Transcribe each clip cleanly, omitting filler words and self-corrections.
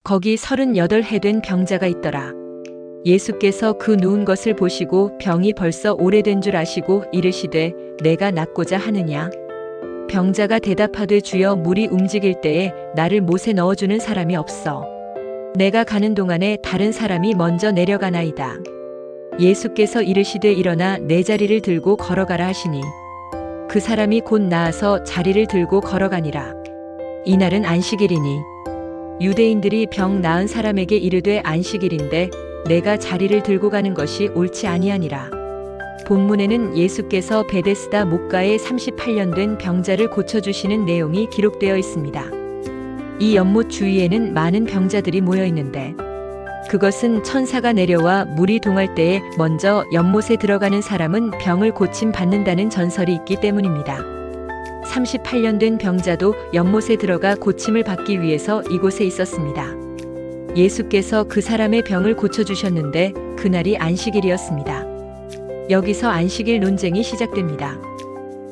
거기 38해 된 병자가 있더라. 예수께서 그 누운 것을 보시고 병이 벌써 오래된 줄 아시고 이르시되 내가 낫고자 하느냐? 병자가 대답하되 주여 물이 움직일 때에 나를 못에 넣어주는 사람이 없어. 내가 가는 동안에 다른 사람이 먼저 내려가나이다. 예수께서 이르시되 일어나 내 자리를 들고 걸어가라 하시니 그 사람이 곧 나아서 자리를 들고 걸어가니라. 이날은 안식일이니 유대인들이 병 나은 사람에게 이르되 안식일인데 내가 자리를 들고 가는 것이 옳지 아니하니라. 본문에는 예수께서 베데스다 목가에 38년 된 병자를 고쳐주시는 내용이 기록되어 있습니다. 이 연못 주위에는 많은 병자들이 모여 있는데 그것은 천사가 내려와 물이 동할 때에 먼저 연못에 들어가는 사람은 병을 고침 받는다는 전설이 있기 때문입니다. 38년 된 병자도 연못에 들어가 고침을 받기 위해서 이곳에 있었습니다. 예수께서 그 사람의 병을 고쳐주셨는데 그날이 안식일이었습니다. 여기서 안식일 논쟁이 시작됩니다.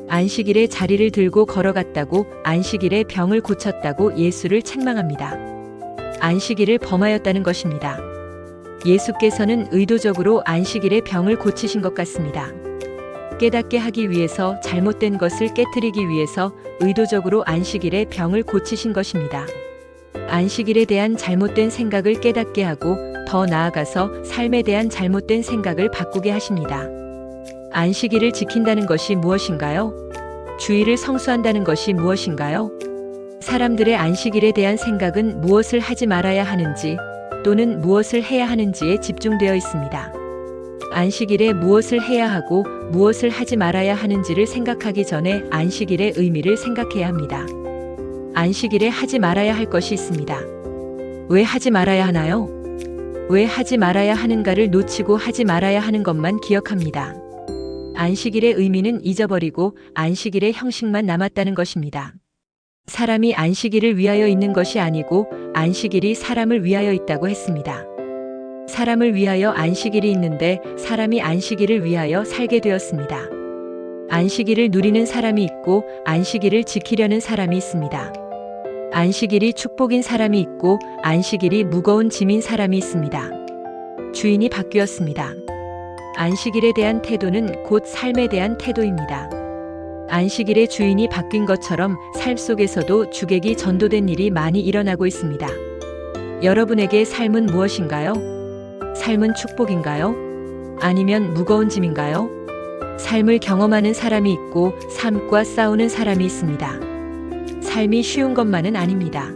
안식일에 자리를 들고 걸어갔다고, 안식일에 병을 고쳤다고 예수를 책망합니다. 안식일을 범하였다는 것입니다. 예수께서는 의도적으로 안식일에 병을 고치신 것 같습니다. 깨닫게 하기 위해서, 잘못된 것을 깨트리기 위해서 의도적으로 안식일에 병을 고치신 것입니다. 안식일에 대한 잘못된 생각을 깨닫게 하고 더 나아가서 삶에 대한 잘못된 생각을 바꾸게 하십니다. 안식일을 지킨다는 것이 무엇인가요? 주일을 성수한다는 것이 무엇인가요? 사람들의 안식일에 대한 생각은 무엇을 하지 말아야 하는지 또는 무엇을 해야 하는지에 집중되어 있습니다. 안식일에 무엇을 해야 하고 무엇을 하지 말아야 하는지를 생각하기 전에 안식일의 의미를 생각해야 합니다. 안식일에 하지 말아야 할 것이 있습니다. 왜 하지 말아야 하나요? 왜 하지 말아야 하는가를 놓치고 하지 말아야 하는 것만 기억합니다. 안식일의 의미는 잊어버리고 안식일의 형식만 남았다는 것입니다. 사람이 안식일을 위하여 있는 것이 아니고 안식일이 사람을 위하여 있다고 했습니다. 사람을 위하여 안식일이 있는데 사람이 안식일을 위하여 살게 되었습니다. 안식일을 누리는 사람이 있고 안식일을 지키려는 사람이 있습니다. 안식일이 축복인 사람이 있고 안식일이 무거운 짐인 사람이 있습니다. 주인이 바뀌었습니다. 안식일에 대한 태도는 곧 삶에 대한 태도입니다. 안식일의 주인이 바뀐 것처럼 삶 속에서도 주객이 전도된 일이 많이 일어나고 있습니다. 여러분에게 삶은 무엇인가요? 삶은 축복인가요? 아니면 무거운 짐인가요? 삶을 경험하는 사람이 있고 삶과 싸우는 사람이 있습니다. 삶이 쉬운 것만은 아닙니다.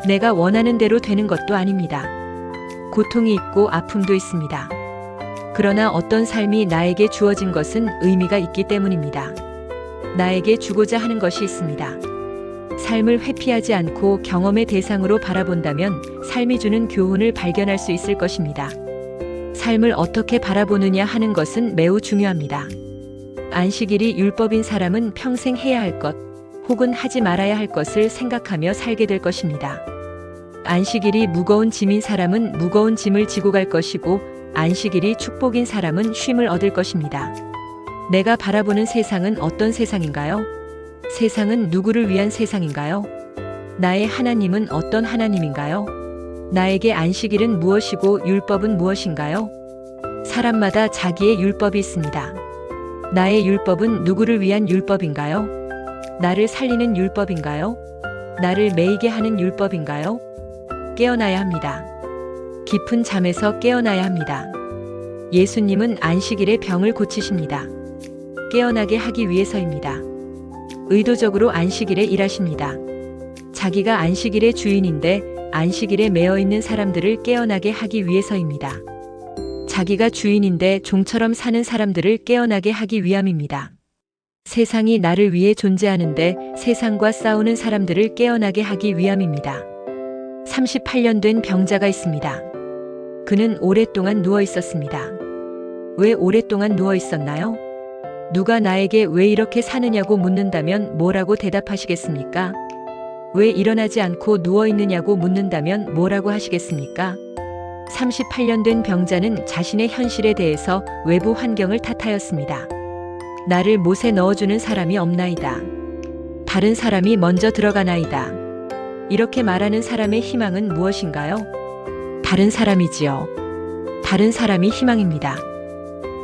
내가 원하는 대로 되는 것도 아닙니다. 고통이 있고 아픔도 있습니다. 그러나 어떤 삶이 나에게 주어진 것은 의미가 있기 때문입니다. 나에게 주고자 하는 것이 있습니다. 삶을 회피하지 않고 경험의 대상으로 바라본다면 삶이 주는 교훈을 발견할 수 있을 것입니다. 삶을 어떻게 바라보느냐 하는 것은 매우 중요합니다. 안식일이 율법인 사람은 평생 해야 할 것, 혹은 하지 말아야 할 것을 생각하며 살게 될 것입니다. 안식일이 무거운 짐인 사람은 무거운 짐을 지고 갈 것이고 안식일이 축복인 사람은 쉼을 얻을 것입니다. 내가 바라보는 세상은 어떤 세상인가요? 세상은 누구를 위한 세상인가요? 나의 하나님은 어떤 하나님인가요? 나에게 안식일은 무엇이고 율법은 무엇인가요? 사람마다 자기의 율법이 있습니다. 나의 율법은 누구를 위한 율법인가요? 나를 살리는 율법인가요? 나를 매이게 하는 율법인가요? 깨어나야 합니다. 깊은 잠에서 깨어나야 합니다. 예수님은 안식일에 병을 고치십니다. 깨어나게 하기 위해서입니다. 의도적으로 안식일에 일하십니다. 자기가 안식일의 주인인데 안식일에 매여 있는 사람들을 깨어나게 하기 위해서입니다. 자기가 주인인데 종처럼 사는 사람들을 깨어나게 하기 위함입니다. 세상이 나를 위해 존재하는데 세상과 싸우는 사람들을 깨어나게 하기 위함입니다. 38년 된 병자가 있습니다. 그는 오랫동안 누워 있었습니다. 왜 오랫동안 누워 있었나요? 누가 나에게 왜 이렇게 사느냐고 묻는다면 뭐라고 대답하시겠습니까? 왜 일어나지 않고 누워 있느냐고 묻는다면 뭐라고 하시겠습니까? 38년 된 병자는 자신의 현실에 대해서 외부 환경을 탓하였습니다. 나를 못에 넣어주는 사람이 없나이다. 다른 사람이 먼저 들어가나이다. 이렇게 말하는 사람의 희망은 무엇인가요? 다른 사람이지요. 다른 사람이 희망입니다.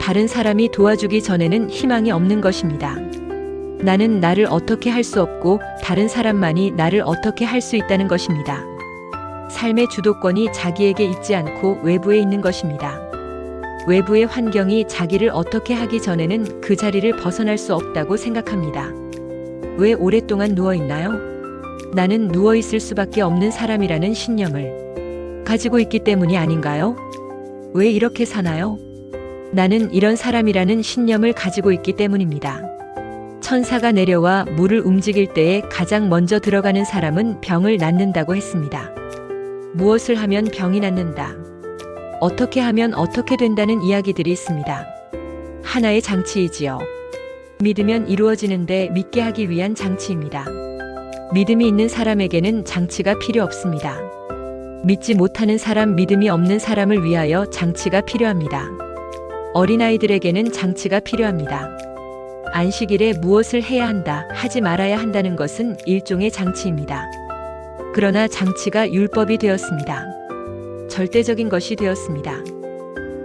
다른 사람이 도와주기 전에는 희망이 없는 것입니다. 나는 나를 어떻게 할 수 없고 다른 사람만이 나를 어떻게 할 수 있다는 것입니다. 삶의 주도권이 자기에게 있지 않고 외부에 있는 것입니다. 외부의 환경이 자기를 어떻게 하기 전에는 그 자리를 벗어날 수 없다고 생각합니다. 왜 오랫동안 누워있나요? 나는 누워있을 수밖에 없는 사람이라는 신념을 가지고 있기 때문이 아닌가요? 왜 이렇게 사나요? 나는 이런 사람이라는 신념을 가지고 있기 때문입니다. 천사가 내려와 물을 움직일 때에 가장 먼저 들어가는 사람은 병을 낫는다고 했습니다. 무엇을 하면 병이 낫는다. 어떻게 하면 어떻게 된다는 이야기들이 있습니다. 하나의 장치이지요. 믿으면 이루어지는데 믿게 하기 위한 장치입니다. 믿음이 있는 사람에게는 장치가 필요 없습니다. 믿지 못하는 사람, 믿음이 없는 사람을 위하여 장치가 필요합니다. 어린아이들에게는 장치가 필요합니다. 안식일에 무엇을 해야 한다, 하지 말아야 한다는 것은 일종의 장치입니다. 그러나 장치가 율법이 되었습니다. 절대적인 것이 되었습니다.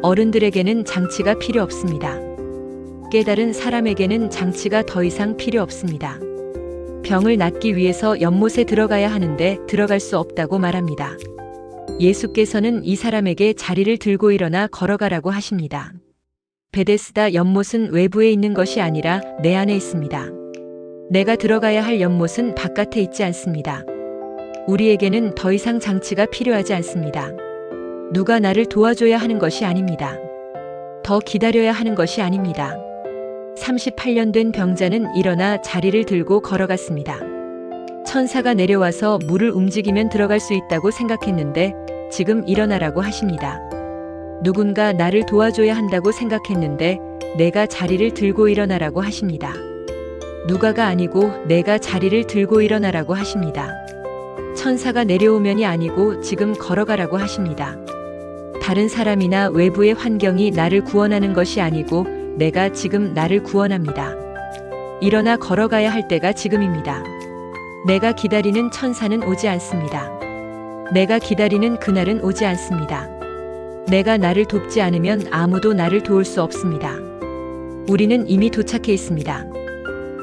어른들에게는 장치가 필요 없습니다. 깨달은 사람에게는 장치가 더 이상 필요 없습니다. 병을 낫기 위해서 연못에 들어가야 하는데 들어갈 수 없다고 말합니다. 예수께서는 이 사람에게 자리를 들고 일어나 걸어가라고 하십니다. 베데스다 연못은 외부에 있는 것이 아니라 내 안에 있습니다. 내가 들어가야 할 연못은 바깥에 있지 않습니다. 우리에게는 더 이상 장치가 필요하지 않습니다. 누가 나를 도와줘야 하는 것이 아닙니다. 더 기다려야 하는 것이 아닙니다. 38년 된 병자는 일어나 자리를 들고 걸어갔습니다. 천사가 내려와서 물을 움직이면 들어갈 수 있다고 생각했는데 지금 일어나라고 하십니다. 누군가 나를 도와줘야 한다고 생각했는데 내가 자리를 들고 일어나라고 하십니다. 누가가 아니고 내가 자리를 들고 일어나라고 하십니다. 천사가 내려오면이 아니고 지금 걸어가라고 하십니다. 다른 사람이나 외부의 환경이 나를 구원하는 것이 아니고 내가 지금 나를 구원합니다. 일어나 걸어가야 할 때가 지금입니다. 내가 기다리는 천사는 오지 않습니다. 내가 기다리는 그날은 오지 않습니다. 내가 나를 돕지 않으면 아무도 나를 도울 수 없습니다. 우리는 이미 도착해 있습니다.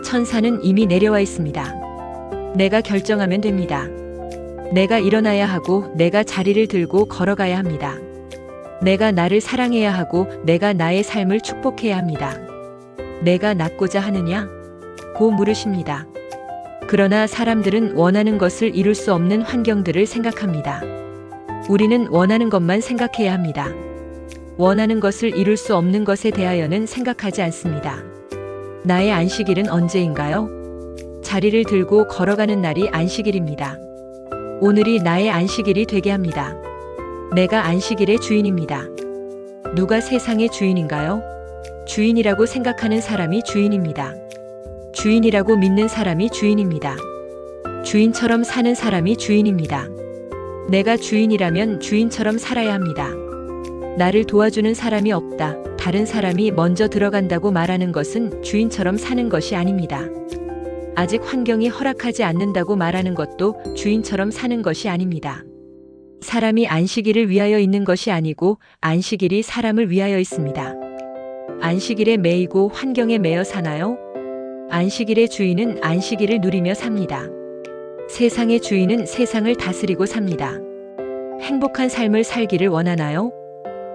천사는 이미 내려와 있습니다. 내가 결정하면 됩니다. 내가 일어나야 하고 내가 자리를 들고 걸어가야 합니다. 내가 나를 사랑해야 하고 내가 나의 삶을 축복해야 합니다. 내가 낫고자 하느냐? 고 물으십니다. 그러나 사람들은 원하는 것을 이룰 수 없는 환경들을 생각합니다. 우리는 원하는 것만 생각해야 합니다. 원하는 것을 이룰 수 없는 것에 대하여는 생각하지 않습니다. 나의 안식일은 언제인가요? 자리를 들고 걸어가는 날이 안식일입니다. 오늘이 나의 안식일이 되게 합니다. 내가 안식일의 주인입니다. 누가 세상의 주인인가요? 주인이라고 생각하는 사람이 주인입니다. 주인이라고 믿는 사람이 주인입니다. 주인처럼 사는 사람이 주인입니다. 내가 주인이라면 주인처럼 살아야 합니다. 나를 도와주는 사람이 없다. 다른 사람이 먼저 들어간다고 말하는 것은 주인처럼 사는 것이 아닙니다. 아직 환경이 허락하지 않는다고 말하는 것도 주인처럼 사는 것이 아닙니다. 사람이 안식일을 위하여 있는 것이 아니고 안식일이 사람을 위하여 있습니다. 안식일에 매이고 환경에 매여 사나요? 안식일의 주인은 안식일을 누리며 삽니다. 세상의 주인은 세상을 다스리고 삽니다. 행복한 삶을 살기를 원하나요?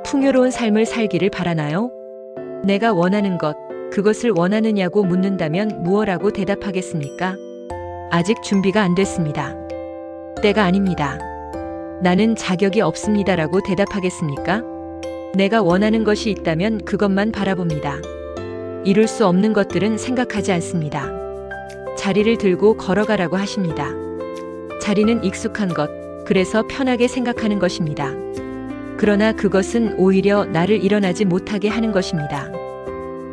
풍요로운 삶을 살기를 바라나요? 내가 원하는 것, 그것을 원하느냐고 묻는다면 무엇라고 대답하겠습니까? 아직 준비가 안 됐습니다. 때가 아닙니다. 나는 자격이 없습니다라고 대답하겠습니까? 내가 원하는 것이 있다면 그것만 바라봅니다. 이룰 수 없는 것들은 생각하지 않습니다. 자리를 들고 걸어가라고 하십니다. 자리는 익숙한 것, 그래서 편하게 생각하는 것입니다. 그러나 그것은 오히려 나를 일어나지 못하게 하는 것입니다.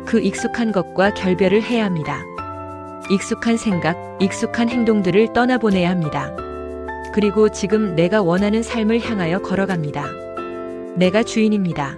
그 익숙한 것과 결별을 해야 합니다. 익숙한 생각, 익숙한 행동들을 떠나보내야 합니다. 그리고 지금 내가 원하는 삶을 향하여 걸어갑니다. 내가 주인입니다.